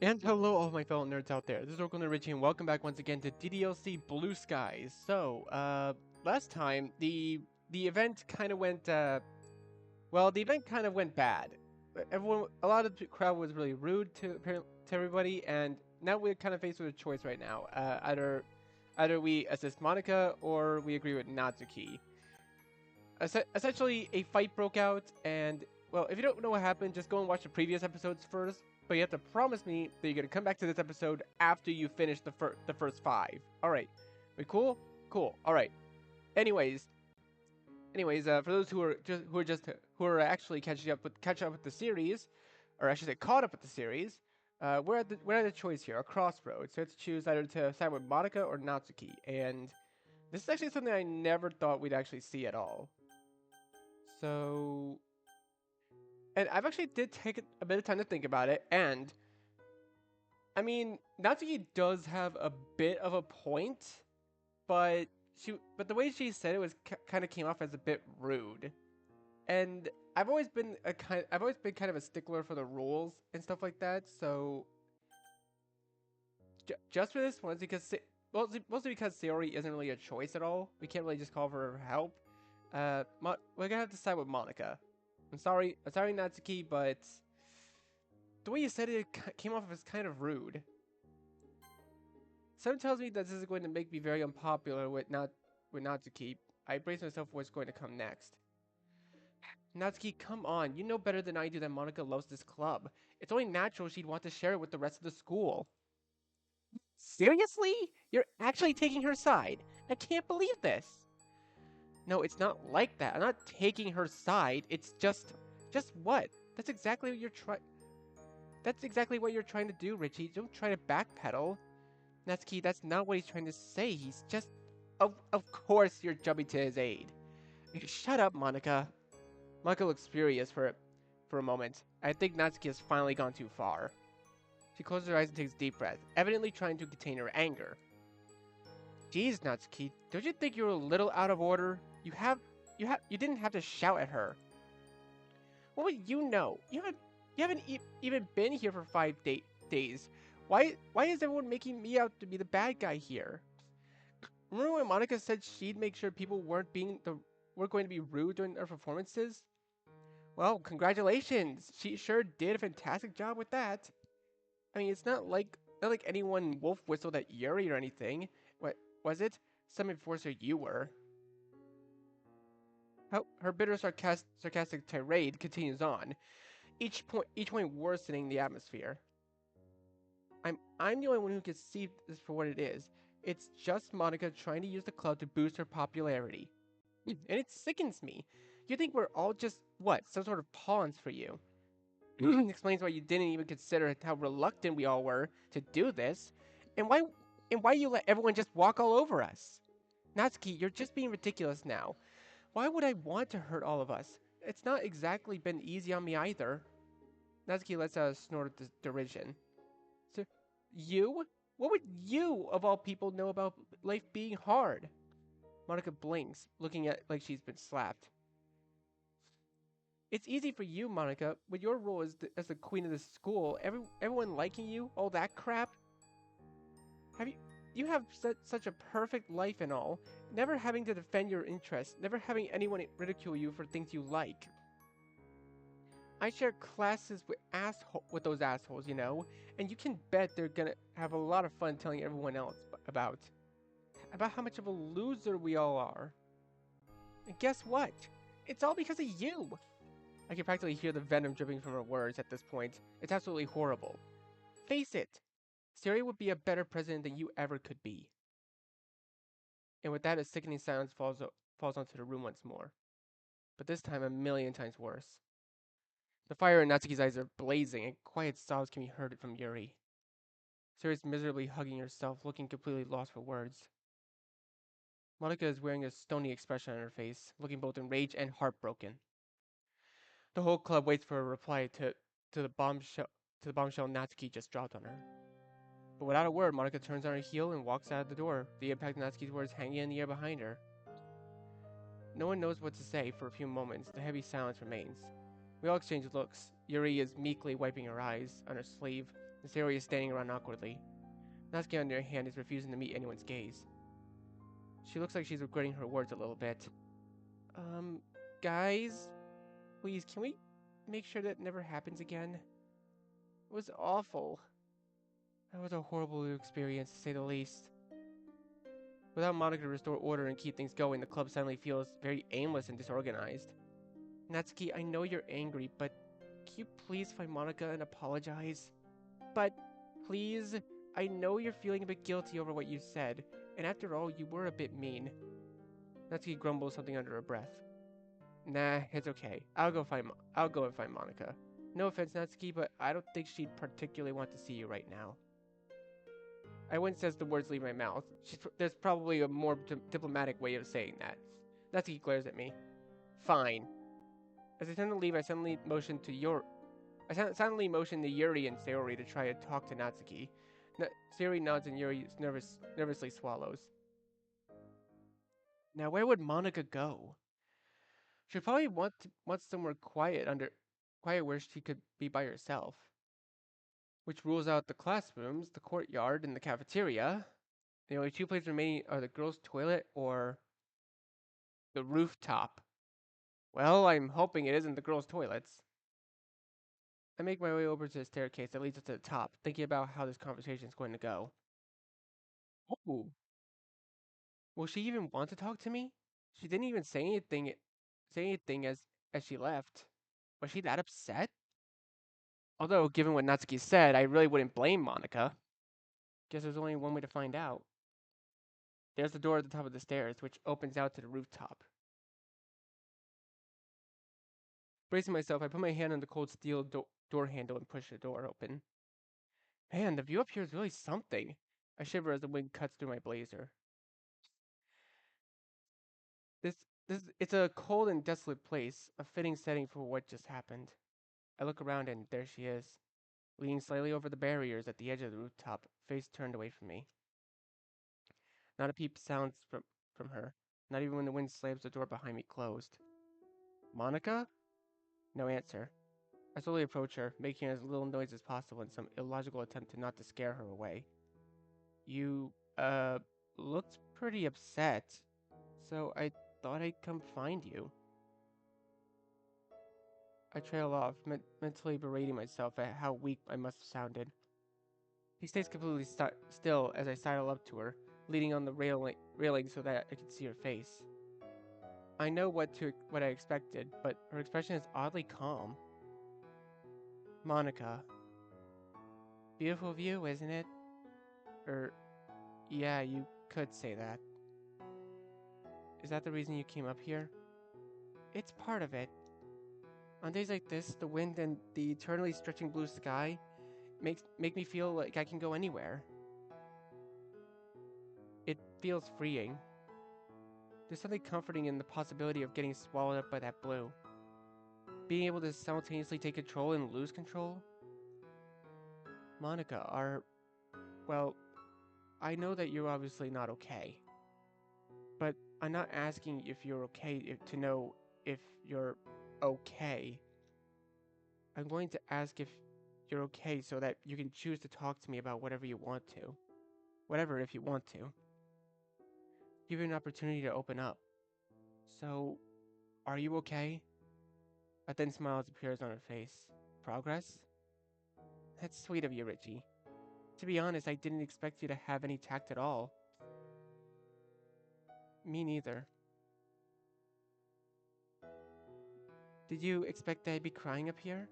And hello all my fellow nerds out there, this is Oracle Nerd Richie and welcome back once again to DDLC Blue Skies. Last time, the event kind of went, the event kind of went bad. A lot of the crowd was really rude to everybody, and now we're kind of faced with a choice right now. Either we assist Monica, or we agree with Natsuki. Essentially, a fight broke out, and, well, if you don't know what happened, just go and watch the previous episodes first. But you have to promise me that you're gonna come back to this episode after you finish the first 5. All right, we cool? Cool. All right. Anyways, for those who are actually catch up with the series, or I should say caught up with the series, we're at a choice here, a crossroads. So you have to choose either to side with Monica or Natsuki, and this is actually something I never thought we'd actually see at all. So, and I've actually did take a bit of time to think about it, and I mean, Natsuki does have a bit of a point, but the way she said it was kind of came off as a bit rude. And I've always been kind of a stickler for the rules and stuff like that. So just for this one, because mostly because Sayori isn't really a choice at all. We can't really just call for her help. We're gonna have to side with Monica. I'm sorry, Natsuki, but the way you said it came off as kind of rude. Something tells me that this is going to make me very unpopular with Natsuki. I brace myself for what's going to come next. Natsuki, come on. You know better than I do that Monica loves this club. It's only natural she'd want to share it with the rest of the school. Seriously? You're actually taking her side? I can't believe this. No, it's not like that. I'm not taking her side. It's just what? That's exactly what you're trying to do, Richie. Don't try to backpedal. Natsuki, that's not what he's trying to say. He's just... Of course you're jumping to his aid. Shut up, Monica. Monica looks furious for a moment. I think Natsuki has finally gone too far. She closes her eyes and takes a deep breath, evidently trying to contain her anger. Jeez, Natsuki, don't you think you're a little out of order? You didn't have to shout at her. What would you know? You haven't even been here for 5 days. Why is everyone making me out to be the bad guy here? Remember when Monica said she'd make sure people weren't going to be rude during their performances? Well, congratulations! She sure did a fantastic job with that. I mean, it's not like anyone wolf whistled at Yuri or anything. What was it? Some enforcer you were. Her bitter sarcastic tirade continues on, each point worsening the atmosphere. I'm the only one who can see this for what it is. It's just Monica trying to use the club to boost her popularity. And it sickens me. You think we're all just, what, some sort of pawns for you? Explains why you didn't even consider how reluctant we all were to do this, and why you let everyone just walk all over us. Natsuki, you're just being ridiculous now. Why would I want to hurt all of us? It's not exactly been easy on me either. Natsuki lets out a snort of derision. So, you? What would you, of all people, know about life being hard? Monica blinks, looking at like she's been slapped. It's easy for you, Monica, with your role as the queen of the school, everyone liking you, all that crap. You have such a perfect life and all, never having to defend your interests, never having anyone ridicule you for things you like. I share classes with those assholes, you know, and you can bet they're gonna have a lot of fun telling everyone else about how much of a loser we all are. And guess what? It's all because of you. I can practically hear the venom dripping from her words at this point. It's absolutely horrible. Face it, Sayori would be a better president than you ever could be. And with that, a sickening silence falls onto the room once more. But this time, a million times worse. The fire in Natsuki's eyes are blazing, and quiet sobs can be heard from Yuri. Sayori's miserably hugging herself, looking completely lost for words. Monica is wearing a stony expression on her face, looking both enraged and heartbroken. The whole club waits for a reply to the bombshell Natsuki just dropped on her. But without a word, Monica turns on her heel and walks out of the door, the impact of Natsuki's words hanging in the air behind her. No one knows what to say for a few moments. The heavy silence remains. We all exchange looks, Yuri is meekly wiping her eyes on her sleeve, and Sayori is standing around awkwardly. Natsuki, on the other hand, is refusing to meet anyone's gaze. She looks like she's regretting her words a little bit. Um, guys, please, can we make sure that never happens again? It was awful. That was a horrible experience, to say the least. Without Monica to restore order and keep things going, the club suddenly feels very aimless and disorganized. Natsuki, I know you're angry, but can you please find Monica and apologize? But, please, I know you're feeling a bit guilty over what you said, and after all, you were a bit mean. Natsuki grumbles something under her breath. Nah, it's okay. I'll go and find Monica. No offense, Natsuki, but I don't think she'd particularly want to see you right now. I wouldn't says the words leave my mouth. There's probably a more diplomatic way of saying that. Natsuki glares at me. Fine. As I turn to leave, I suddenly motion to Yuri and Sayori to try to talk to Natsuki. Sayori nods and Yuri nervously swallows. Now, where would Monica go? She'd probably want somewhere quiet where she could be by herself. Which rules out the classrooms, the courtyard, and the cafeteria. The only two places remaining are the girls' toilet or the rooftop. Well, I'm hoping it isn't the girls' toilets. I make my way over to the staircase that leads up to the top, thinking about how this conversation is going to go. Oh, will she even want to talk to me? She didn't even say anything as she left. Was she that upset? Although, given what Natsuki said, I really wouldn't blame Monica. Guess there's only one way to find out. There's the door at the top of the stairs, which opens out to the rooftop. Bracing myself, I put my hand on the cold steel door handle and push the door open. Man, the view up here is really something. I shiver as the wind cuts through my blazer. This, it's a cold and desolate place, a fitting setting for what just happened. I look around and there she is, leaning slightly over the barriers at the edge of the rooftop, face turned away from me. Not a peep sounds from her, not even when the wind slams the door behind me closed. Monica? No answer. I slowly approach her, making as little noise as possible in some illogical attempt to not to scare her away. You, looked pretty upset, so I thought I'd come find you. I trail off, mentally berating myself at how weak I must have sounded. She stays completely still as I sidle up to her, leaning on the railing so that I can see her face. I know what I expected, but her expression is oddly calm. Monica. Beautiful view, isn't it? Er, yeah, you could say that. Is that the reason you came up here? It's part of it. On days like this, the wind and the eternally stretching blue sky make me feel like I can go anywhere. It feels freeing. There's something comforting in the possibility of getting swallowed up by that blue. Being able to simultaneously take control and lose control. Monica, well, I know that you're obviously not okay. But I'm not asking if you're okay to know if you're okay. I'm going to ask if you're okay so that you can choose to talk to me about whatever you want to. Whatever, if you want to. Give you an opportunity to open up. So, are you okay? A thin smile appears on her face. Progress? That's sweet of you, Richie. To be honest, I didn't expect you to have any tact at all. Me neither. Did you expect that I'd be crying up here?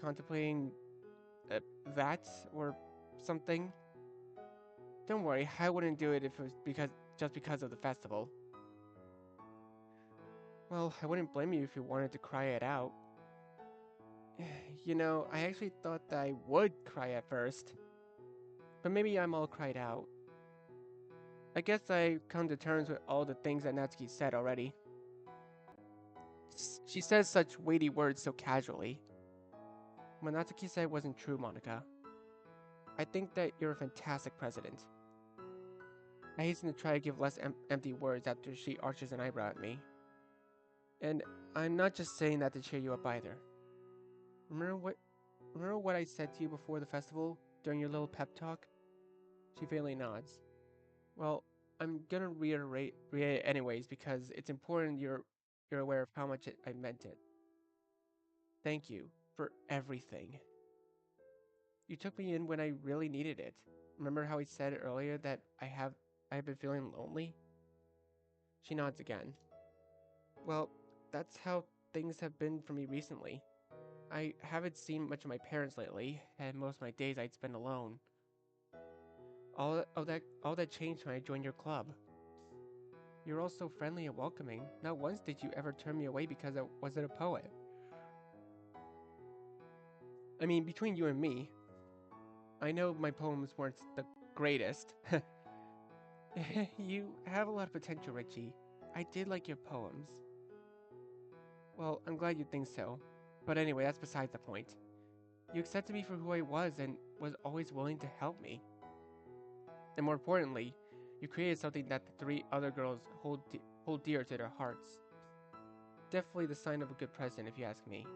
Contemplating that or something? Don't worry, I wouldn't do it if it was just because of the festival. Well, I wouldn't blame you if you wanted to cry it out. You know, I actually thought that I would cry at first. But maybe I'm all cried out. I guess I've come to terms with all the things that Natsuki said already. She says such weighty words so casually. What Natsuki said wasn't true, Monica. I think that you're a fantastic president. I hasten to try to give less empty words after she arches an eyebrow at me. And I'm not just saying that to cheer you up either. Remember what remember what I said to you before the festival during your little pep talk? She faintly nods. Well, I'm gonna reiterate anyways because it's important you're aware of how much I meant it. Thank you for everything. You took me in when I really needed it. Remember how I said earlier that I've been feeling lonely? She nods again. Well, that's how things have been for me recently. I haven't seen much of my parents lately, and most of my days I'd spend alone. All that changed when I joined your club. You're all so friendly and welcoming. Not once did you ever turn me away because I wasn't a poet. I mean, between you and me, I know my poems weren't the greatest. You have a lot of potential, Richie. I did like your poems. Well, I'm glad you think so. But anyway, that's besides the point. You accepted me for who I was and was always willing to help me. And more importantly, you created something that the three other girls hold dear to their hearts. Definitely the sign of a good president, if you ask me.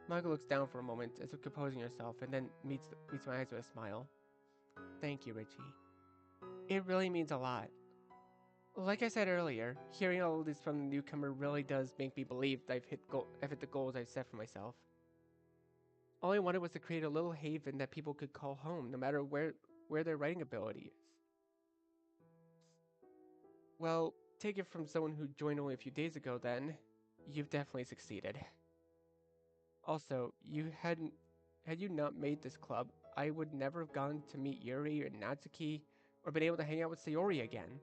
Michael looks down for a moment as if composing herself and then meets my eyes with a smile. Thank you, Richie. It really means a lot. Like I said earlier, hearing all of this from the newcomer really does make me believe that I've hit the goals I've set for myself. All I wanted was to create a little haven that people could call home, no matter where their writing ability is. Well, take it from someone who joined only a few days ago then, you've definitely succeeded. Also, had you not made this club, I would never have gone to meet Yuri or Natsuki, or been able to hang out with Sayori again.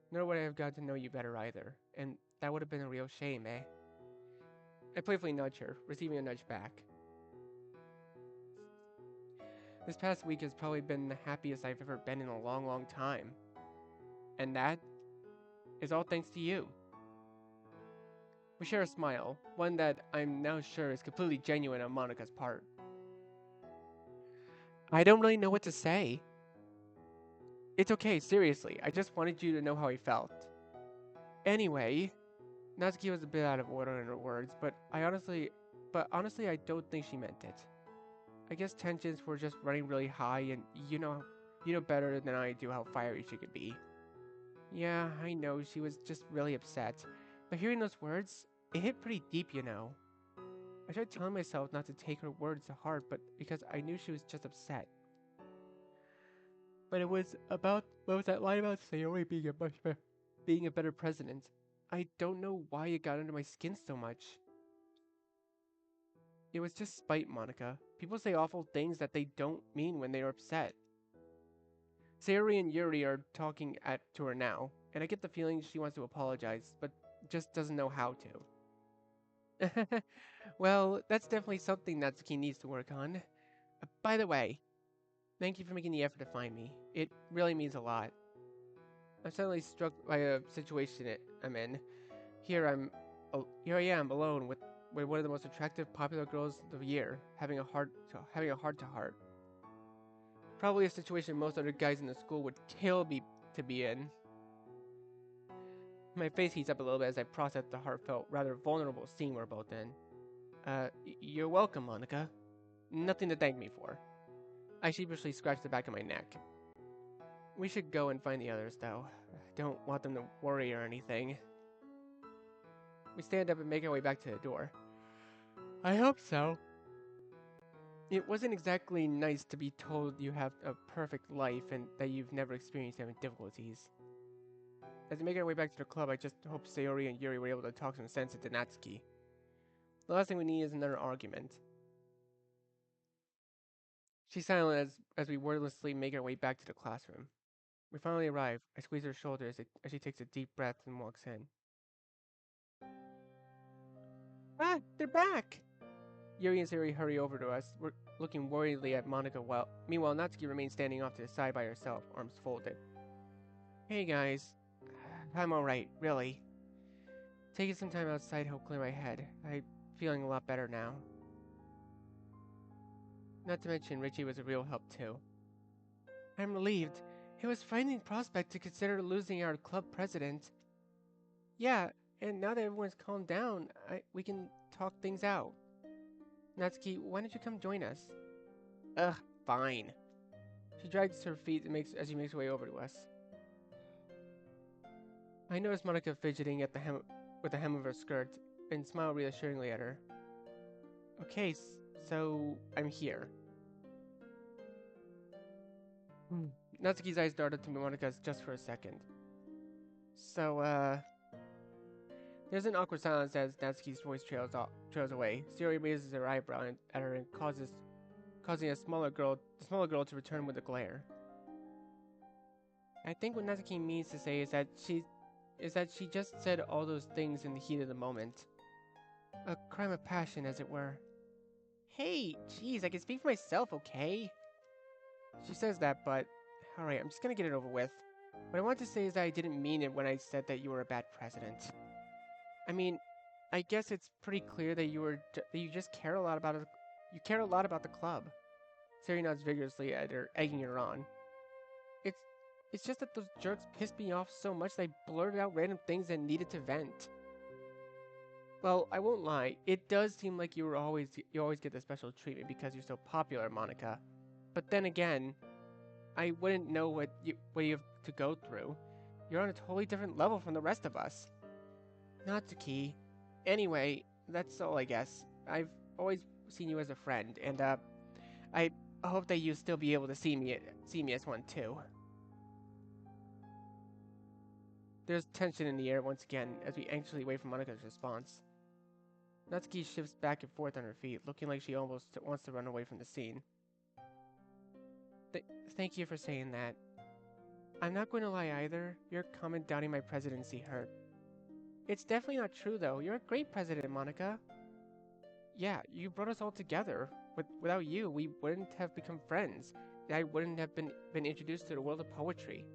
Nor would I have gotten to know you better either, and that would have been a real shame, eh? I playfully nudge her, receiving a nudge back. This past week has probably been the happiest I've ever been in a long, long time. And that is all thanks to you. We share a smile, one that I'm now sure is completely genuine on Monica's part. I don't really know what to say. It's okay, seriously. I just wanted you to know how I felt. Anyway, Natsuki was a bit out of order in her words, but honestly, I don't think she meant it. I guess tensions were just running really high, and you know better than I do how fiery she could be. Yeah, I know she was just really upset, but hearing those words, it hit pretty deep, you know. I tried telling myself not to take her words to heart, but because I knew she was just upset. But it was about what was that line about Sayori being a better president? I don't know why it got under my skin so much. It was just spite, Monica. People say awful things that they don't mean when they are upset. Sayori and Yuri are talking to her now, and I get the feeling she wants to apologize, but just doesn't know how to. Well, that's definitely something Natsuki needs to work on. By the way, thank you for making the effort to find me. It really means a lot. I'm suddenly struck by a situation I'm in. Here I am alone with one of the most attractive, popular girls of the year, having a heart to heart. Probably a situation most other guys in the school would kill me to be in. My face heats up a little bit as I process the heartfelt, rather vulnerable scene we're both in. You're welcome, Monica. Nothing to thank me for. I sheepishly scratch the back of my neck. We should go and find the others, though. I don't want them to worry or anything. We stand up and make our way back to the door. I hope so. It wasn't exactly nice to be told you have a perfect life and that you've never experienced having difficulties. As we make our way back to the club, I just hope Sayori and Yuri were able to talk some sense into Natsuki. The last thing we need is another argument. She's silent as we wordlessly make our way back to the classroom. We finally arrive. I squeeze her shoulder as she takes a deep breath and walks in. Ah, they're back! Yuri and Sayori hurry over to us, looking worriedly at Monica meanwhile Natsuki remains standing off to the side by herself, arms folded. Hey guys. I'm alright, really. Taking some time outside helped clear my head. I'm feeling a lot better now. Not to mention, Richie was a real help too. I'm relieved. It was frightening prospect to consider losing our club president. Yeah, and now that everyone's calmed down, we can talk things out. Natsuki, why don't you come join us? Ugh, fine. She drags her feet and as she makes her way over to us. I notice Monica fidgeting at the hem with the hem of her skirt and smile reassuringly at her. Okay, so I'm here. Hmm. Natsuki's eyes darted to Monika's just for a second. So, there's an awkward silence as Natsuki's voice trails away. Sayori raises her eyebrow at her and causing the smaller girl to return with a glare. I think what Natsuki means to say is that she just said all those things in the heat of the moment. A crime of passion, as it were. Hey, jeez, I can speak for myself, okay? She says that, but alright, I'm just gonna get it over with. What I want to say is that I didn't mean it when I said that you were a bad president. I mean, I guess it's pretty clear that that you just care a lot about it. You care a lot about the club. Sari nods vigorously at her, egging her on. It's it's just that those jerks pissed me off so much that I blurted out random things that needed to vent. Well, I won't lie. It does seem like you always get the special treatment because you're so popular, Monica. But then again, I wouldn't know what you have to go through. You're on a totally different level from the rest of us. Natsuki. Anyway, that's all I guess. I've always seen you as a friend, and I hope that you still be able to see me as one too. There's tension in the air once again as we anxiously wait for Monika's response. Natsuki shifts back and forth on her feet, looking like she almost wants to run away from the scene. Th Thank you for saying that. I'm not going to lie either. Your comment doubting my presidency hurt. It's definitely not true though. You're a great president, Monica. Yeah, you brought us all together. Without you, we wouldn't have become friends. I wouldn't have been introduced to the world of poetry.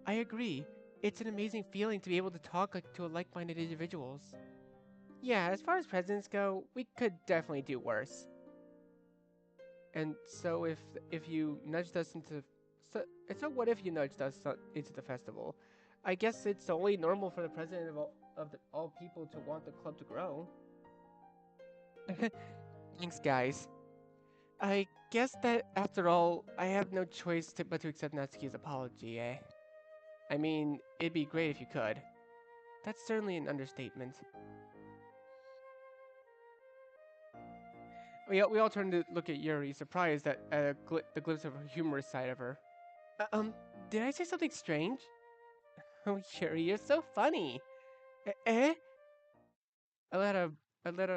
I agree. It's an amazing feeling to be able to talk to like-minded individuals. Yeah, as far as presidents go, we could definitely do worse. And so if you nudged us into so what if you nudged us into the festival? I guess it's only normal for the president of all people to want the club to grow. Thanks, guys. I guess that after all, I have no choice but to accept Natsuki's apology, eh? I mean, it'd be great if you could. That's certainly an understatement. We all turn to look at Yuri, surprised at the glimpse of her humorous side of her. Uh, um, did I say something strange? Oh, Yuri, you're so funny. Eh? I let out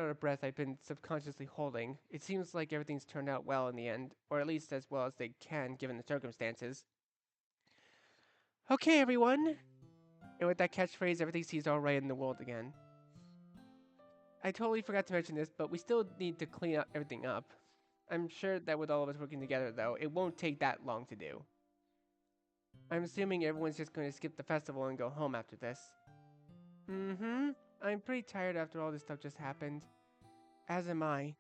a breath I'd been subconsciously holding. It seems like everything's turned out well in the end, or at least as well as they can given the circumstances. Okay, everyone. And with that catchphrase, everything seems alright in the world again. I totally forgot to mention this, but we still need to clean up everything up. I'm sure that with all of us working together, though, it won't take that long to do. I'm assuming everyone's just going to skip the festival and go home after this. Mm-hmm. I'm pretty tired after all this stuff just happened. As am I.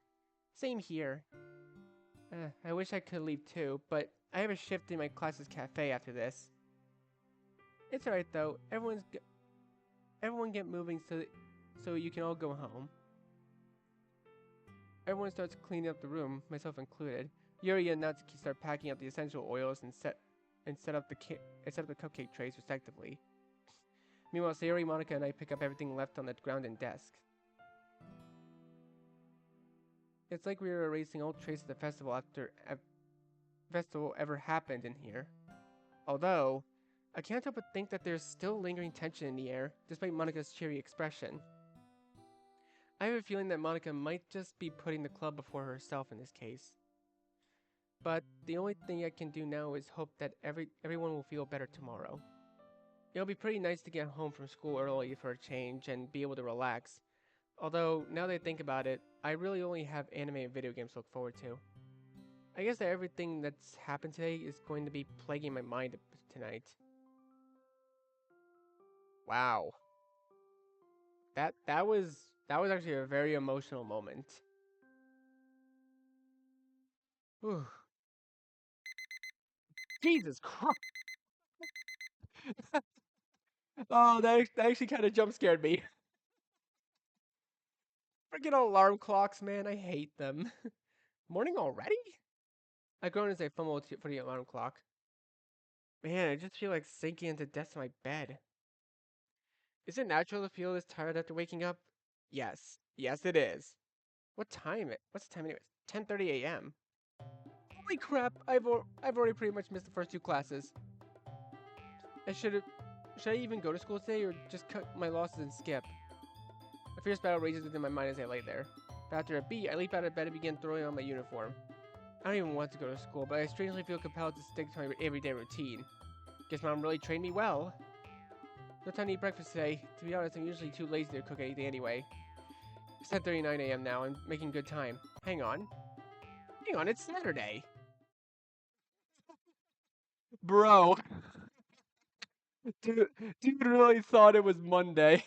Same here. I wish I could leave too, but I have a shift in my class's cafe after this. It's alright though. Everyone get moving so you can all go home. Everyone starts cleaning up the room, myself included. Yuri and Natsuki start packing up the essential oils and set up the cupcake trays respectively. Meanwhile, Sayori, Monica, and I pick up everything left on the ground and desk. It's like we were erasing all traces of the festival after festival ever happened in here. Although, I can't help but think that there's still lingering tension in the air, despite Monica's cheery expression. I have a feeling that Monica might just be putting the club before herself in this case. But the only thing I can do now is hope that everyone will feel better tomorrow. It'll be pretty nice to get home from school early for a change and be able to relax. Although, now that I think about it, I really only have anime and video games to look forward to. I guess that everything that's happened today is going to be plaguing my mind tonight. Wow. That was actually a very emotional moment. Whew. Jesus Christ. Oh, that actually kind of jump scared me. Freaking alarm clocks, man. I hate them. Morning already? I groan as I fumble for the alarm clock. Man, I just feel like sinking into depths of my bed. Is it natural to feel this tired after waking up? Yes. Yes, it is. What's the time anyways? 10:30 a.m. Holy crap! I've already pretty much missed the first two classes. I should I even go to school today or just cut my losses and skip? A fierce battle rages within my mind as I lay there. But after a beat, I leap out of bed and begin throwing on my uniform. I don't even want to go to school, but I strangely feel compelled to stick to my everyday routine. Guess Mom really trained me well. No time to eat breakfast today. To be honest, I'm usually too lazy to cook anything anyway. It's 10:39 a.m. now. I'm making good time. Hang on. Hang on, it's Saturday. Bro, dude really thought it was Monday.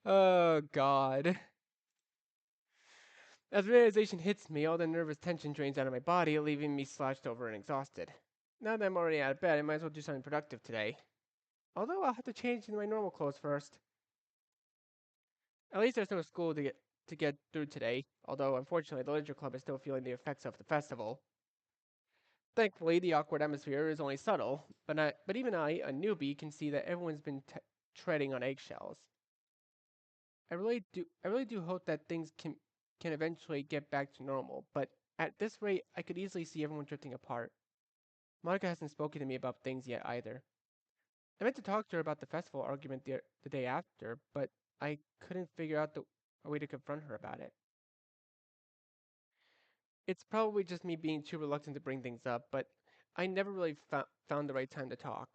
Oh, God. As realization hits me, all the nervous tension drains out of my body, leaving me slouched over and exhausted. Now that I'm already out of bed, I might as well do something productive today. Although I'll have to change into my normal clothes first. At least there's no school to get through today, although unfortunately the literature club is still feeling the effects of the festival. Thankfully, the awkward atmosphere is only subtle, but even I, a newbie, can see that everyone's been treading on eggshells. I really do hope that things can eventually get back to normal, but at this rate, I could easily see everyone drifting apart. Monica hasn't spoken to me about things yet either. I meant to talk to her about the festival argument the day after, but I couldn't figure out a way to confront her about it. It's probably just me being too reluctant to bring things up, but I never really found the right time to talk.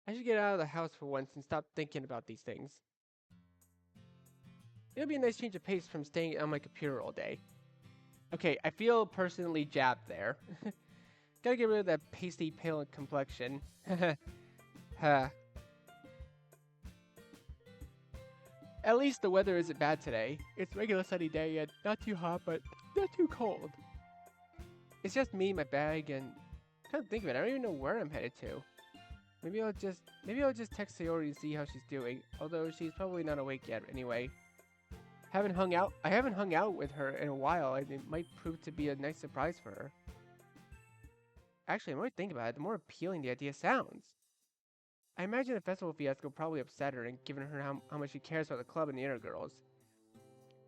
I should get out of the house for once and stop thinking about these things. It'll be a nice change of pace from staying on my computer all day. Okay, I feel personally jabbed there. Gotta get rid of that pasty pale complexion. Huh. At least the weather isn't bad today. It's regular sunny day and not too hot, but not too cold. It's just me, my bag, and come to think of it, I don't even know where I'm headed to. Maybe I'll just text Sayori and see how she's doing. Although she's probably not awake yet anyway. I haven't hung out with her in a while, and it might prove to be a nice surprise for her. Actually, the more I think about it, the more appealing the idea sounds. I imagine the festival fiasco probably upset her, and given her how much she cares about the club and the inner girls.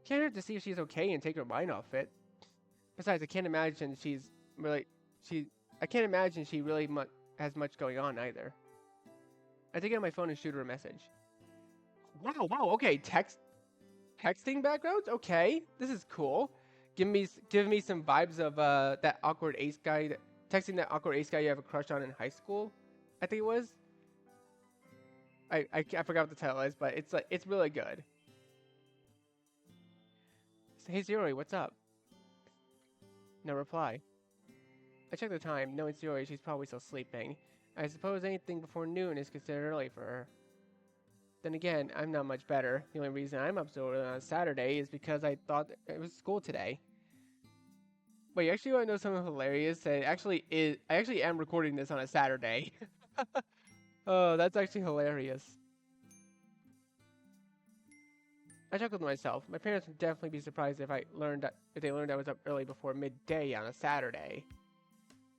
Can't hurt to see if she's okay and take her mind off it. Besides, really she I can't imagine she really has much going on either. I take out my phone and shoot her a message. Wow, okay, texting backgrounds? Okay, this is cool. Give me some vibes of that awkward ace guy texting that awkward ace guy you have a crush on in high school. I think it was. I forgot what the title is, but it's really good. Hey Sayori, what's up? No reply. I check the time, knowing Sayori, she's probably still sleeping. I suppose anything before noon is considered early for her. Then again, I'm not much better. The only reason I'm up so early on Saturday is because I thought it was school today. Wait, you actually want to know something hilarious? I actually am recording this on a Saturday. Oh, that's actually hilarious. I chuckled to myself. My parents would definitely be surprised if they learned I was up early before midday on a Saturday.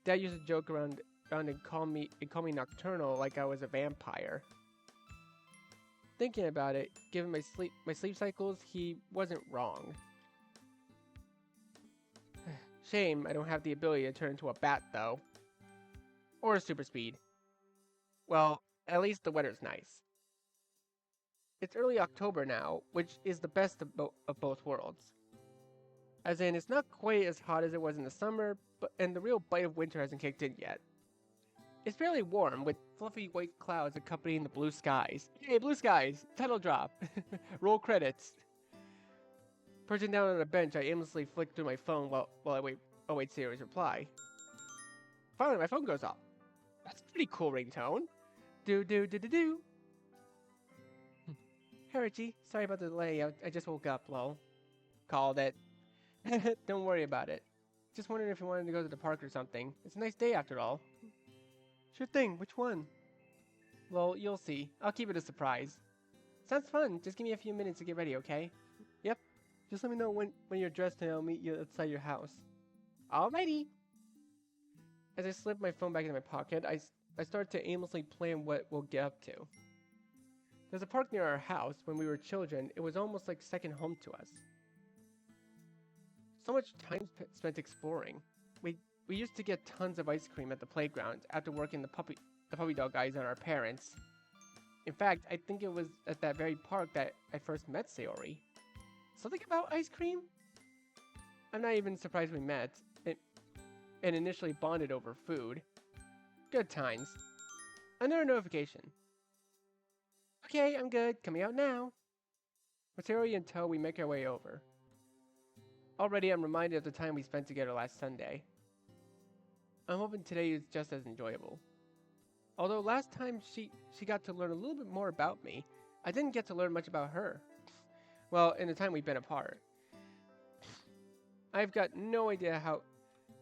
Dad used to joke around and call me nocturnal like I was a vampire. Thinking about it, given my sleep cycles, he wasn't wrong. Shame I don't have the ability to turn into a bat though. Or a super speed. Well, at least the weather's nice. It's early October now, which is the best of both worlds. As in, it's not quite as hot as it was in the summer, and the real bite of winter hasn't kicked in yet. It's fairly warm, with fluffy white clouds accompanying the blue skies. Yay, blue skies! Title drop! Roll credits! Perching down on a bench, I aimlessly flick through my phone while I await Sayori's reply. Finally, my phone goes off. That's a pretty cool ringtone. Do do do do do. Hey Richie, sorry about the delay. I just woke up, lol. Called it. Don't worry about it. Just wondering if you wanted to go to the park or something. It's a nice day after all. Sure thing, which one? Well, you'll see. I'll keep it a surprise. Sounds fun. Just give me a few minutes to get ready, okay? Yep. Just let me know when you're dressed and I'll meet you outside your house. Alrighty. As I slip my phone back into my pocket, I start to aimlessly plan what we'll get up to. There's a park near our house. When we were children, it was almost like second home to us. So much time spent exploring. We used to get tons of ice cream at the playground after working the puppy dog eyes on our parents. In fact, I think it was at that very park that I first met Sayori. Something about ice cream? I'm not even surprised we met, and initially bonded over food. Good times. Another notification. Okay, I'm good. Coming out now. With Sayori in tow, we make our way over. Already, I'm reminded of the time we spent together last Sunday. I'm hoping today is just as enjoyable. Although last time she got to learn a little bit more about me, I didn't get to learn much about her. Well, in the time we've been apart. I've got no idea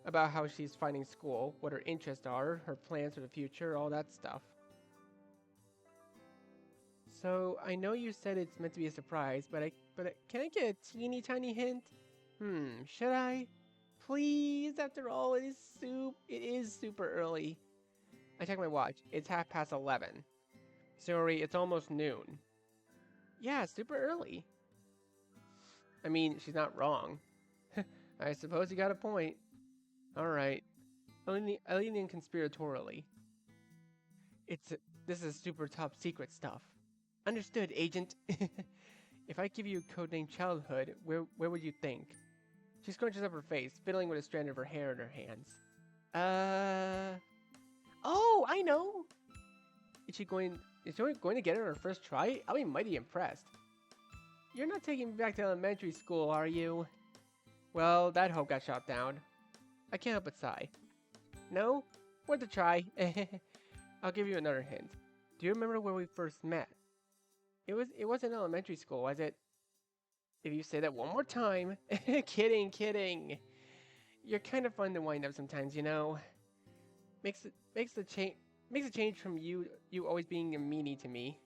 about how she's finding school, what her interests are, her plans for the future, all that stuff. So, I know you said it's meant to be a surprise, but can I get a teeny tiny hint? Should I? Please, after all, it is super early. I check my watch. It's 11:30. Sorry, it's almost noon. Yeah, super early. I mean, she's not wrong. I suppose you got a point. Alright. I lean in conspiratorially. This is super top secret stuff. Understood, agent. If I give you a codename Childhood, where would you think? She scrunches up her face, fiddling with a strand of her hair in her hands. Oh, I know! Is she going to get it on her first try? I'll be mighty impressed. You're not taking me back to elementary school, are you? Well, that hope got shot down. I can't help but sigh. No? Worth a try. I'll give you another hint. Do you remember where we first met? It wasn't elementary school, was it? If you say that one more time. Kidding. You're kind of fun to wind up sometimes, you know. Makes a change from you always being a meanie to me.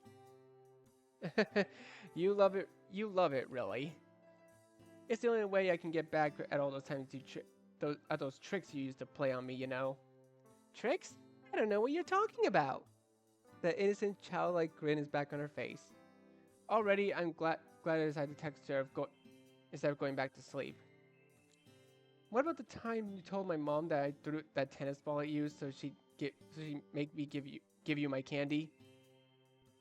You love it, really. It's the only way I can get back at all those times those tricks you used to play on me, you know. Tricks? I don't know what you're talking about. That innocent, childlike grin is back on her face. Already, I'm glad I decided to text her instead of going back to sleep. What about the time you told my mom that I threw that tennis ball at you so she'd make me give you my candy?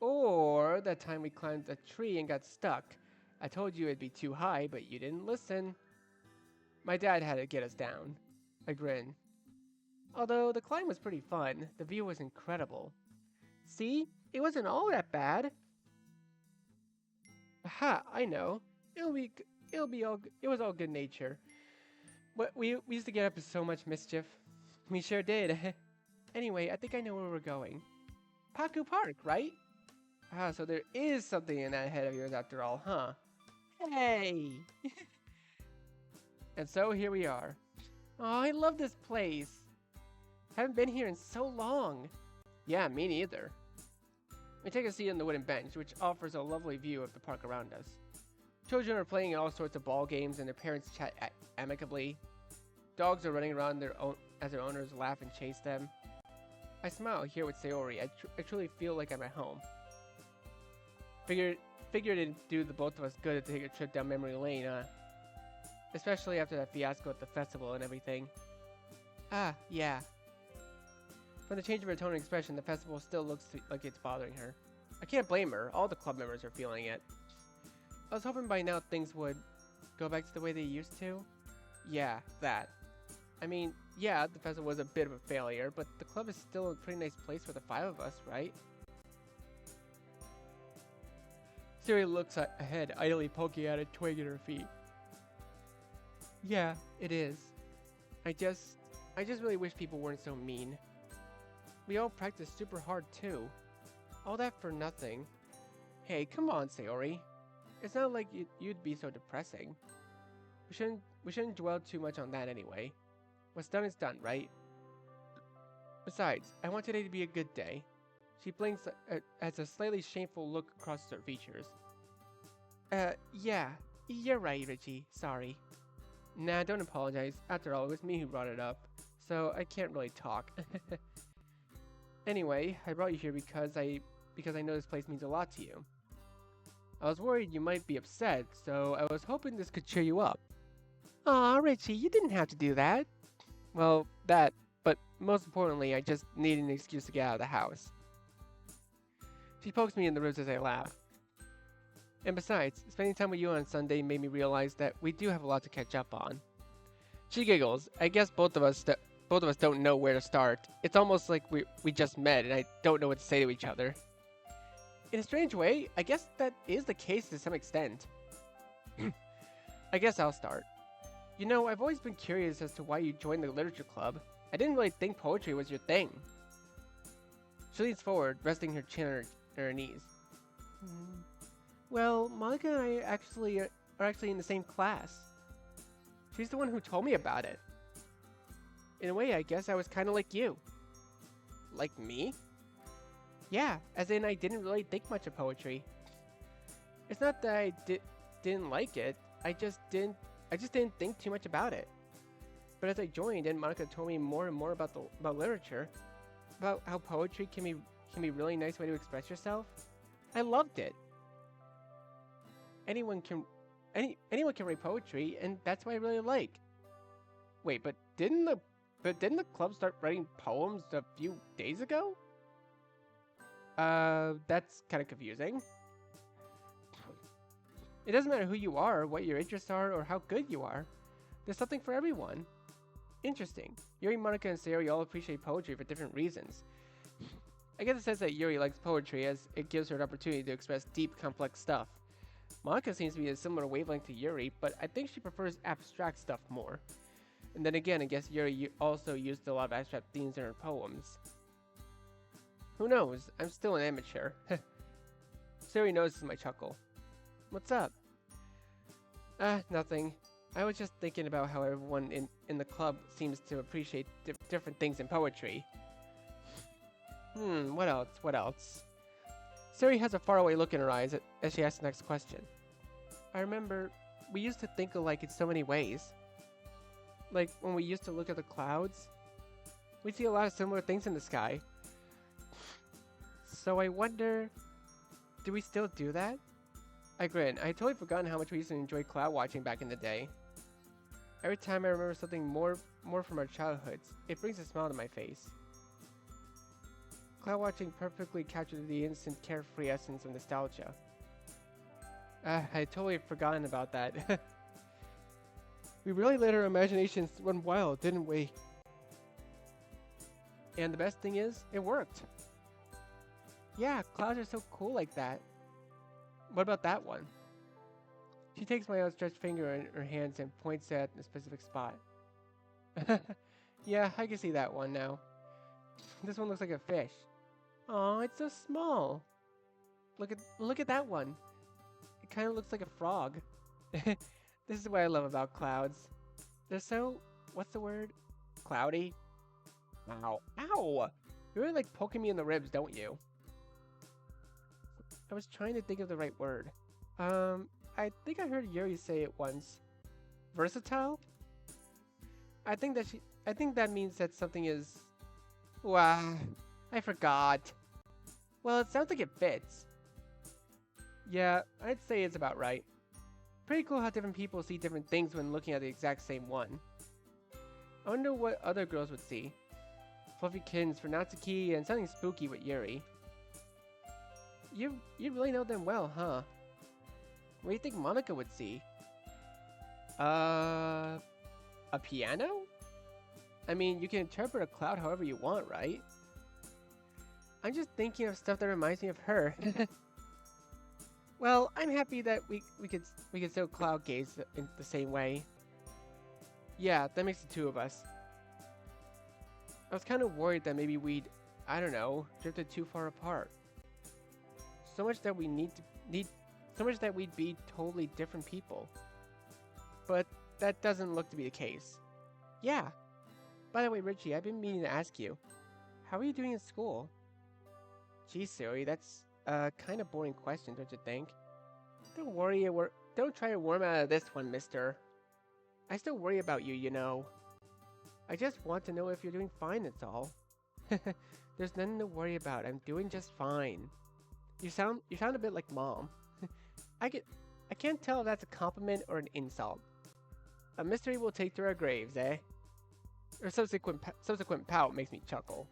Or that time we climbed a tree and got stuck. I told you it'd be too high, but you didn't listen. My dad had to get us down. I grin. Although the climb was pretty fun, the view was incredible. See? It wasn't all that bad. Aha, I know. It was all good nature. But we used to get up to so much mischief. We sure did. Anyway, I think I know where we're going. Paku Park, right? Ah, so there is something in that head of yours after all, huh? Hey! And so here we are. Oh, I love this place. Haven't been here in so long. Yeah, me neither. We take a seat on the wooden bench, which offers a lovely view of the park around us. Children are playing all sorts of ball games, and their parents chat amicably. Dogs are running around as their owners laugh and chase them. I smile here with Sayori. I truly feel like I'm at home. Figured it'd do the both of us good to take a trip down memory lane, huh? Especially after that fiasco at the festival and everything. Ah, yeah. From the change of her tone and expression, the festival still looks like it's bothering her. I can't blame her. All the club members are feeling it. I was hoping by now things would go back to the way they used to. Yeah, that. I mean, yeah, the festival was a bit of a failure, but the club is still a pretty nice place for the 5 of us, right? Siri looks ahead, idly poking at a twig at her feet. Yeah, it is. I just really wish people weren't so mean. We all practice super hard too. All that for nothing. Hey, come on, Sayori. It's not like you'd be so depressing. We shouldn't dwell too much on that anyway. What's done is done, right? Besides, I want today to be a good day. She blinks as a slightly shameful look crosses her features. Yeah, you're right, Richie. Sorry. Nah, don't apologize. After all, it was me who brought it up, so I can't really talk. Anyway, I brought you here because I know this place means a lot to you. I was worried you might be upset, so I was hoping this could cheer you up. Aw, Richie, you didn't have to do that. Well, that, but most importantly, I just needed an excuse to get out of the house. She pokes me in the ribs as I laugh. And besides, spending time with you on Sunday made me realize that we do have a lot to catch up on. She giggles. I guess both of us don't know where to start. It's almost like we just met and I don't know what to say to each other. In a strange way, I guess that is the case to some extent. I guess I'll start. You know, I've always been curious as to why you joined the literature club. I didn't really think poetry was your thing. She leans forward, resting her chin on her knees. Well, Monica and I are actually in the same class. She's the one who told me about it. In a way, I guess I was kind of like you. Like me? Yeah, as in I didn't really think much of poetry. It's not that I didn't like it. I just didn't think too much about it. But as I joined and Monica told me more and more about literature, about how poetry can be a really nice way to express yourself, I loved it. Anyone can write poetry, and that's what I really like. Wait, but didn't the club start writing poems a few days ago? That's kind of confusing. It doesn't matter who you are, what your interests are, or how good you are. There's something for everyone. Interesting. Yuri, Monica, and Sayori all appreciate poetry for different reasons. I get the sense that Yuri likes poetry as it gives her an opportunity to express deep, complex stuff. Monica seems to be a similar wavelength to Yuri, but I think she prefers abstract stuff more. And then again, I guess Yuri also used a lot of abstract themes in her poems. Who knows? I'm still an amateur. Sayori notices my chuckle. What's up? Nothing. I was just thinking about how everyone in the club seems to appreciate different things in poetry. What else? Sayori has a faraway look in her eyes as she asks the next question. I remember, we used to think alike in so many ways. Like, when we used to look at the clouds, we'd see a lot of similar things in the sky. So I wonder, do we still do that? I grin. I had totally forgotten how much we used to enjoy cloud watching back in the day. Every time I remember something more from our childhoods, it brings a smile to my face. Cloud watching perfectly captured the instant carefree essence of nostalgia. I had totally forgotten about that. We really let our imaginations run wild, didn't we? And the best thing is, it worked. Yeah, clouds are so cool like that. What about that one? She takes my outstretched finger in her hands and points at a specific spot. Yeah, I can see that one now. This one looks like a fish. Oh, it's so small. Look at that one. It kind of looks like a frog. This is what I love about clouds. They're so, what's the word? Cloudy? Ow. Ow! You really like poking me in the ribs, don't you? I was trying to think of the right word. I think I heard Yuri say it once. Versatile? I think that means that something is... Wow, I forgot. Well, it sounds like it fits. Yeah, I'd say it's about right. Pretty cool how different people see different things when looking at the exact same one. I wonder what other girls would see. Fluffy kittens for Natsuki and something spooky with Yuri. You really know them well, huh? What do you think Monica would see? A piano? I mean, you can interpret a cloud however you want, right? I'm just thinking of stuff that reminds me of her. Well, I'm happy that we could still cloud gaze in the same way. Yeah, that makes the two of us. I was kind of worried that maybe we'd, I don't know, drifted too far apart. So much that we'd be totally different people. But that doesn't look to be the case. Yeah. By the way, Richie, I've been meaning to ask you, how are you doing in school? Geez, Sayori, that's a kind of boring question, don't you think? Don't worry, don't try to worm out of this one, mister. I still worry about you, you know. I just want to know if you're doing fine, that's all. There's nothing to worry about. I'm doing just fine. You sound a bit like Mom. I get I can't tell if that's a compliment or an insult. A mystery we'll take to our graves, eh? Or subsequent pout makes me chuckle.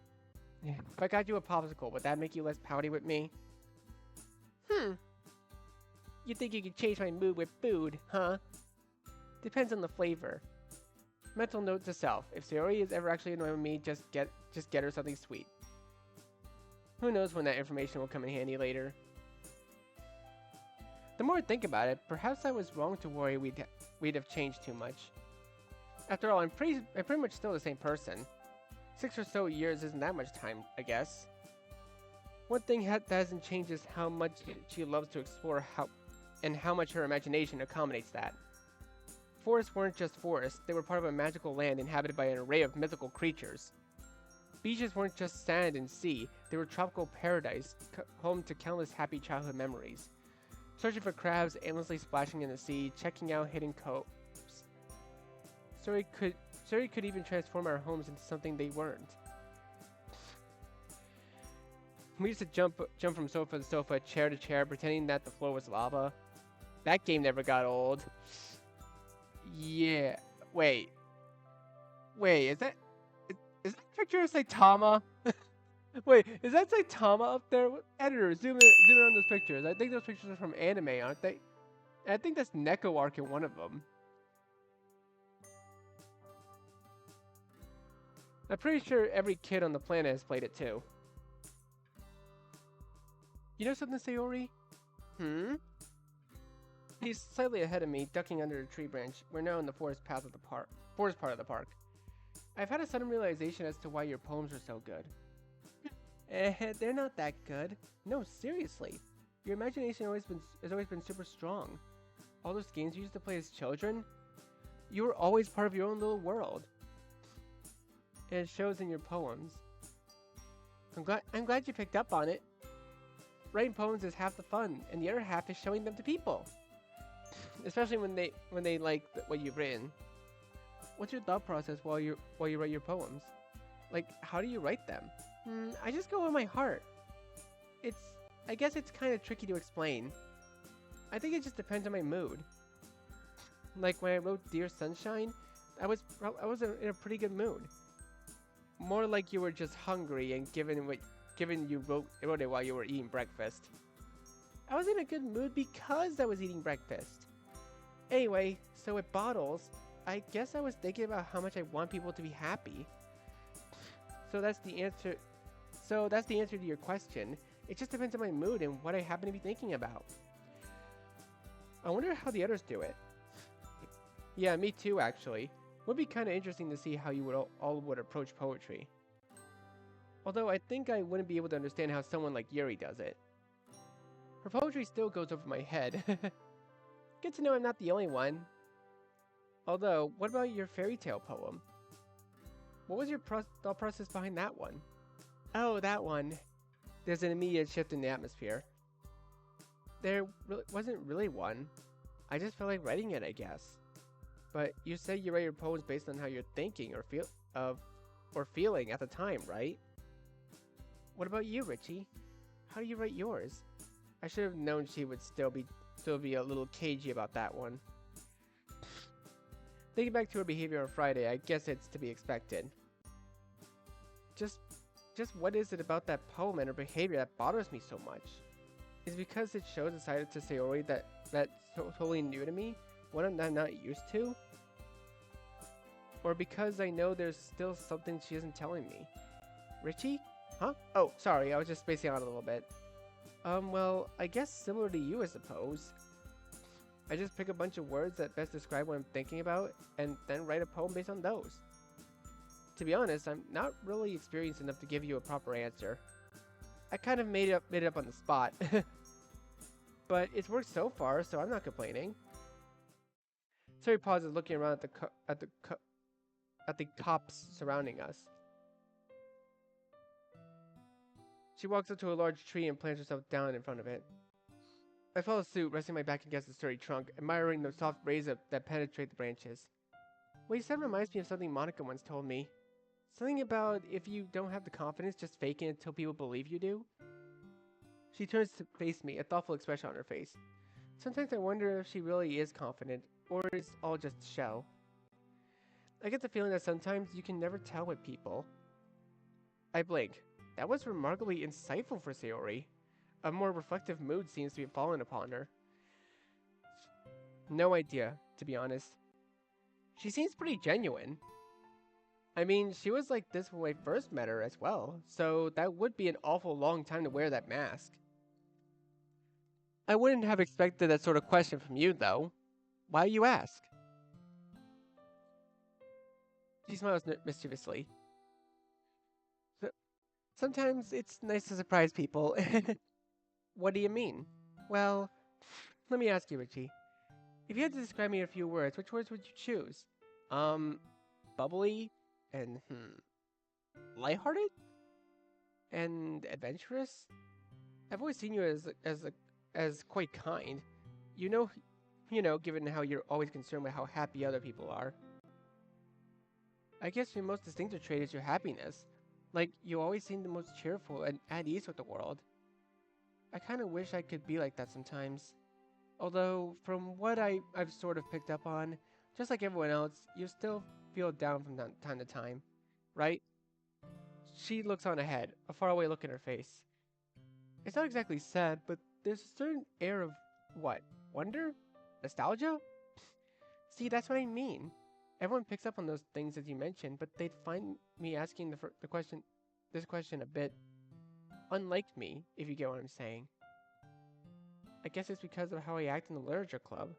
If I got you a popsicle, would that make you less pouty with me? You think you could change my mood with food, huh? Depends on the flavor. Mental note to self: if Sayori is ever actually annoyed with me, just get her something sweet. Who knows when that information will come in handy later. The more I think about it, perhaps I was wrong to worry we'd have changed too much. After all, I'm pretty much still the same person. 6 or so years isn't that much time, I guess. One thing that hasn't changed is how much she loves to explore and how much her imagination accommodates that. Forests weren't just forests, they were part of a magical land inhabited by an array of mythical creatures. Beaches weren't just sand and sea, they were tropical paradise, home to countless happy childhood memories. Searching for crabs, aimlessly splashing in the sea, checking out hidden coves. Sayori could even transform our homes into something they weren't. We used to jump from sofa to sofa, chair to chair, pretending that the floor was lava. That game never got old. Yeah. Wait, is that picture of Saitama? Wait, is that Saitama up there? Editor, zoom in on those pictures. I think those pictures are from anime, aren't they? I think that's Neko Arc in one of them. I'm pretty sure every kid on the planet has played it too. You know something, Sayori? He's slightly ahead of me, ducking under a tree branch. We're now in the forest part of the park. I've had a sudden realization as to why your poems are so good. They're not that good. No, seriously. Your imagination has always been super strong. All those games you used to play as children, you were always part of your own little world. And it shows in your poems. I'm glad you picked up on it. Writing poems is half the fun, and the other half is showing them to people. Especially when they like what you've written. What's your thought process while you write your poems? Like, how do you write them? I just go with my heart. I guess it's kind of tricky to explain. I think it just depends on my mood. Like when I wrote Dear Sunshine, I was in a pretty good mood. More like you were just hungry and given you wrote it while you were eating breakfast. I was in a good mood because I was eating breakfast. Anyway, so with bottles, I guess I was thinking about how much I want people to be happy. So that's the answer to your question. It just depends on my mood and what I happen to be thinking about. I wonder how the others do it. Yeah, me too, actually. Would be kind of interesting to see how you all would approach poetry. Although I think I wouldn't be able to understand how someone like Yuri does it. Her poetry still goes over my head. Good to know I'm not the only one. Although, what about your fairy tale poem? What was your thought process behind that one? Oh, that one. There's an immediate shift in the atmosphere. There wasn't really one. I just felt like writing it, I guess. But you say you write your poems based on how you're thinking or feeling at the time, right? What about you, Richie? How do you write yours? I should have known she would still be a little cagey about that one. Thinking back to her behavior on Friday, I guess it's to be expected. Just what is it about that poem and her behavior that bothers me so much? Is it because it shows a side to Sayori that's totally new to me, one I'm not used to? Or because I know there's still something she isn't telling me? Richie? Huh? Oh, sorry, I was just spacing out a little bit. Well, I guess similar to you, I suppose. I just pick a bunch of words that best describe what I'm thinking about, and then write a poem based on those. To be honest, I'm not really experienced enough to give you a proper answer. I kind of made it up on the spot. But it's worked so far, so I'm not complaining. Sayori pauses, looking around at the cops surrounding us. She walks up to a large tree and plants herself down in front of it. I follow suit, resting my back against the sturdy trunk, admiring the soft rays that penetrate the branches. What you said reminds me of something Monica once told me. Something about if you don't have the confidence, just fake it until people believe you do. She turns to face me, a thoughtful expression on her face. Sometimes I wonder if she really is confident, or it's all just a show. I get the feeling that sometimes you can never tell with people. I blink. That was remarkably insightful for Sayori. A more reflective mood seems to be falling upon her. No idea, to be honest. She seems pretty genuine. I mean, she was like this when I first met her as well, so that would be an awful long time to wear that mask. I wouldn't have expected that sort of question from you, though. Why you ask? She smiles mischievously. "So- Sometimes it's nice to surprise people. What do you mean? Well, let me ask you, Richie. If you had to describe me in a few words, which words would you choose? Um, bubbly and lighthearted and adventurous. I've always seen you as quite kind. You know, given how you're always concerned with how happy other people are. I guess your most distinctive trait is your happiness. Like you always seem the most cheerful and at ease with the world. I kind of wish I could be like that sometimes. Although, from what I've sort of picked up on, just like everyone else, you still feel down from time to time, right? She looks on ahead, a faraway look in her face. It's not exactly sad, but there's a certain air of what? Wonder? Nostalgia? See, that's what I mean. Everyone picks up on those things as you mentioned, but they'd find me asking this question a bit unlike me, if you get what I'm saying. I guess it's because of how I act in the literature club.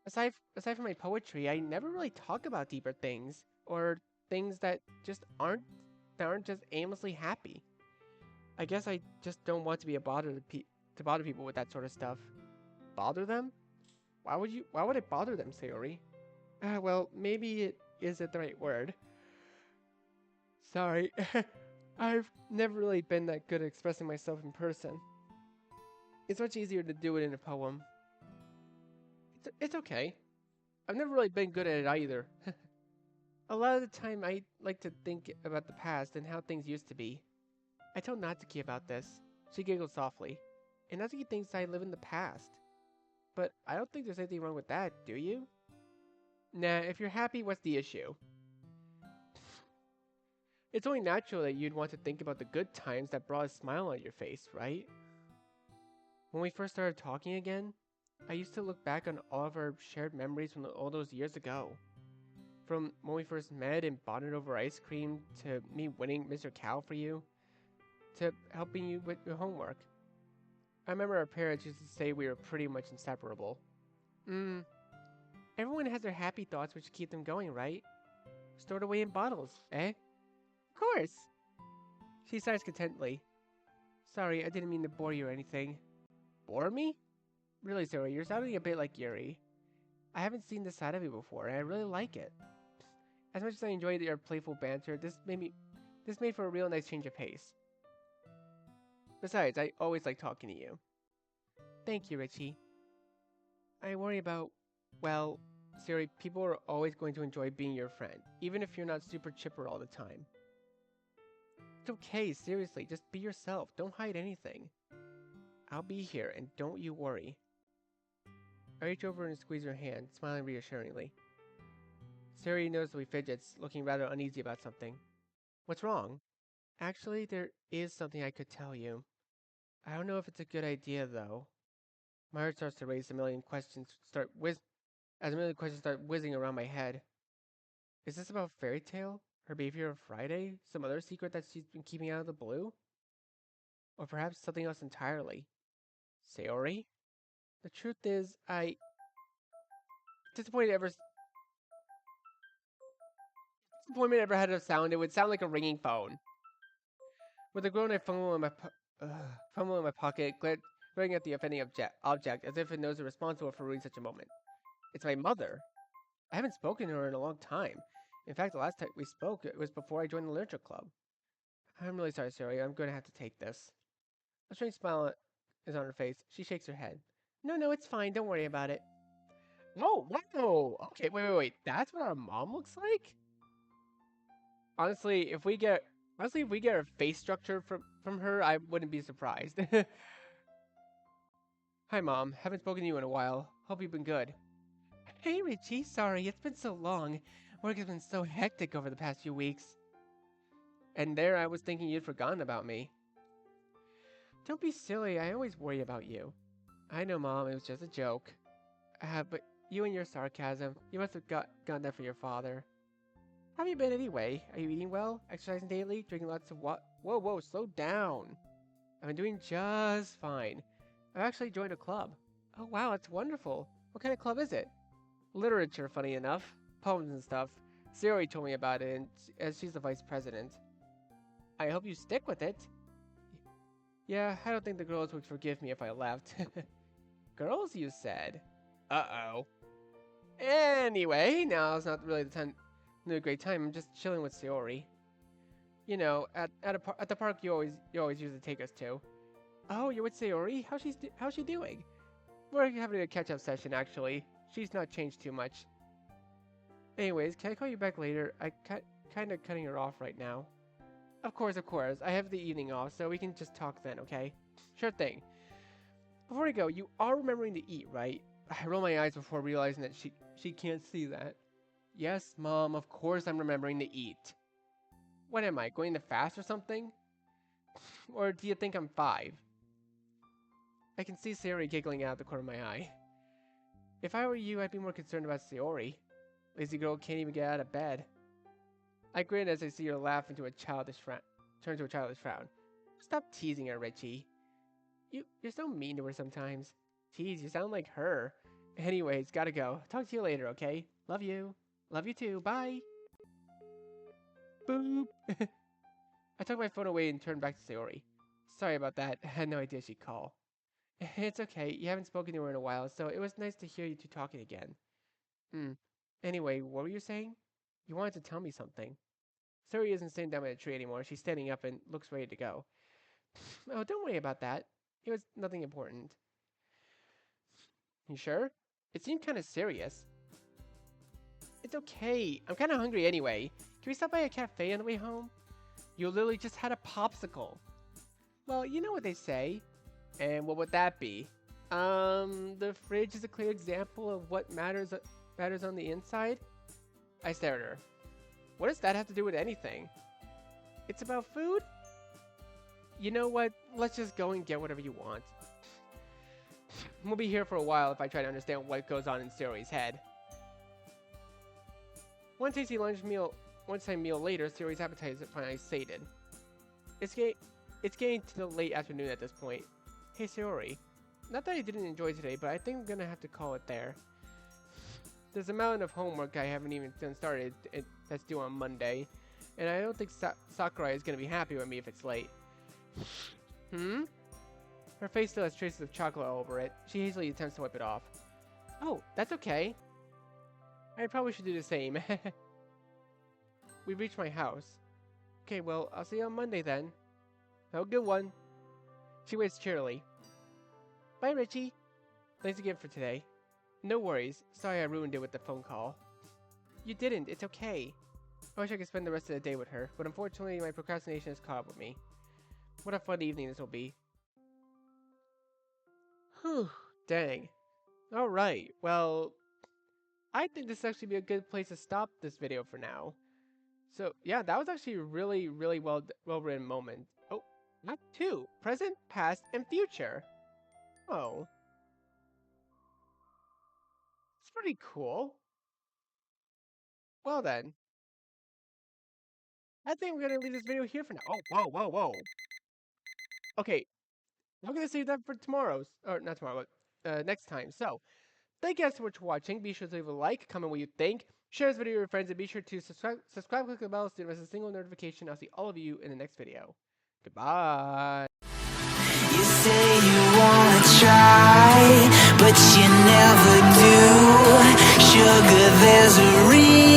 Aside from my poetry, I never really talk about deeper things or things that aren't just aimlessly happy. I guess I just don't want to be a bother to bother people with that sort of stuff. Bother them? Why would it bother them, Sayori? Well, maybe it isn't the right word. Sorry. I've never really been that good at expressing myself in person. It's much easier to do it in a poem. It's okay. I've never really been good at it either. A lot of the time I like to think about the past and how things used to be. I tell Natsuki about this. She giggles softly. And Natsuki thinks I live in the past. But I don't think there's anything wrong with that, do you? Nah, if you're happy, what's the issue? It's only natural that you'd want to think about the good times that brought a smile on your face, right? When we first started talking again, I used to look back on all of our shared memories from all those years ago. From when we first met and bonded over ice cream, to me winning Mr. Cow for you, to helping you with your homework. I remember our parents used to say we were pretty much inseparable. Mm, everyone has their happy thoughts which keep them going, right? Stored away in bottles, eh? Of course! She sighs contentedly. Sorry, I didn't mean to bore you or anything. Bore me? Really, Sarah, you're sounding a bit like Yuri. I haven't seen this side of you before, and I really like it. As much as I enjoyed your playful banter, this made for a real nice change of pace. Besides, I always like talking to you. Thank you, Richie. I worry about, well, Siri, people are always going to enjoy being your friend, even if you're not super chipper all the time. It's okay, seriously, just be yourself, don't hide anything. I'll be here, and don't you worry. I reach over and squeeze her hand, smiling reassuringly. Siri noticeably fidgets, looking rather uneasy about something. What's wrong? Actually, there is something I could tell you. I don't know if it's a good idea, though. My heart starts to race as a million questions start whizzing around my head. Is this about Fairy Tale? Her behavior on Friday? Some other secret that she's been keeping out of the blue? Or perhaps something else entirely? Sayori? The truth is, disappointed ever disappointment ever had a sound, it would sound like a ringing phone. With a groan, I fumble in my pocket, glaring at the offending object as if it knows the responsible for ruining such a moment. It's my mother. I haven't spoken to her in a long time. In fact, the last time we spoke, it was before I joined the literature club. I'm really sorry, Sayori. I'm going to have to take this. A strange smile is on her face. She shakes her head. No, no, it's fine. Don't worry about it. Oh, wow. Okay, wait. That's what our mom looks like? Honestly, if we get her face structure from her, I wouldn't be surprised. Hi, Mom. Haven't spoken to you in a while. Hope you've been good. Hey, Richie. Sorry, it's been so long. Work has been so hectic over the past few weeks. And there I was thinking you'd forgotten about me. Don't be silly. I always worry about you. I know, Mom. It was just a joke. But you and your sarcasm, you must have gotten that from your father. How have you been anyway? Are you eating well? Exercising daily? Drinking lots of what? Whoa, slow down. I've been doing just fine. I've actually joined a club. Oh wow, that's wonderful. What kind of club is it? Literature, funny enough. Poems and stuff. Sayori told me about it, and as she's the vice president. I hope you stick with it. Yeah, I don't think the girls would forgive me if I left. Girls, you said? Uh-oh. Anyway, now it's not really the time. No great time. I'm just chilling with Sayori. You know, at the park you always used to take us to. Oh, you're with Sayori? How's she doing? We're having a catch-up session actually. She's not changed too much. Anyways, can I call you back later? I kind of cutting her off right now. Of course. I have the evening off, so we can just talk then, okay? Sure thing. Before we go, you are remembering to eat, right? I roll my eyes before realizing that she can't see that. Yes, Mom, of course I'm remembering to eat. What am I, going to fast or something? Or do you think I'm 5? I can see Sayori giggling out the corner of my eye. If I were you, I'd be more concerned about Sayori. Lazy girl can't even get out of bed. I grin as I see her laugh into a childish frown. Turn to a childish frown. Stop teasing her, Richie. You're so mean to her sometimes. Jeez, you sound like her. Anyways, gotta go. Talk to you later, okay? Love you. Love you too. Bye. Boop. I took my phone away and turned back to Sayori. Sorry about that. I had no idea she'd call. It's okay. You haven't spoken to her in a while, so it was nice to hear you two talking again. Anyway, what were you saying? You wanted to tell me something. Sayori isn't sitting down by the tree anymore. She's standing up and looks ready to go. Oh, don't worry about that. It was nothing important. You sure? It seemed kind of serious. It's okay. I'm kind of hungry anyway. Can we stop by a cafe on the way home? You literally just had a popsicle. Well, you know what they say. And what would that be? The fridge is a clear example of what matters on the inside. I stared at her. What does that have to do with anything? It's about food? You know what? Let's just go and get whatever you want. We'll be here for a while if I try to understand what goes on in Sayori's head. One tasty lunchtime meal later, Sayori's appetite is finally sated. It's getting to the late afternoon at this point. Hey Sayori, not that I didn't enjoy today, but I think I'm gonna have to call it there. There's a mountain of homework I haven't even started that's due on Monday, and I don't think Sakurai is gonna be happy with me if it's late. Her face still has traces of chocolate all over it. She hastily attempts to wipe it off. Oh, that's okay. I probably should do the same. We've reached my house. Okay, well, I'll see you on Monday then. Have a good one. She waits cheerily. Bye, Richie. Thanks again for today. No worries. Sorry I ruined it with the phone call. You didn't. It's okay. I wish I could spend the rest of the day with her, but unfortunately my procrastination has caught up with me. What a fun evening this will be. Whew. Dang. Alright, well, I think this actually be a good place to stop this video for now. So, yeah, that was actually a really, really well written moment. Oh, not 2. Present, past, and future. Oh. It's pretty cool. Well then. I think we're gonna leave this video here for now. Oh, whoa. Okay, I'm gonna save that for tomorrow's, or not tomorrow, but next time. So, thank you guys so much for watching. Be sure to leave a like, comment what you think, share this video with your friends, and be sure to subscribe, click the bell so you don't miss a single notification. I'll see all of you in the next video. Goodbye. You say you wanna try, but you never do. Sugar, there's a reason.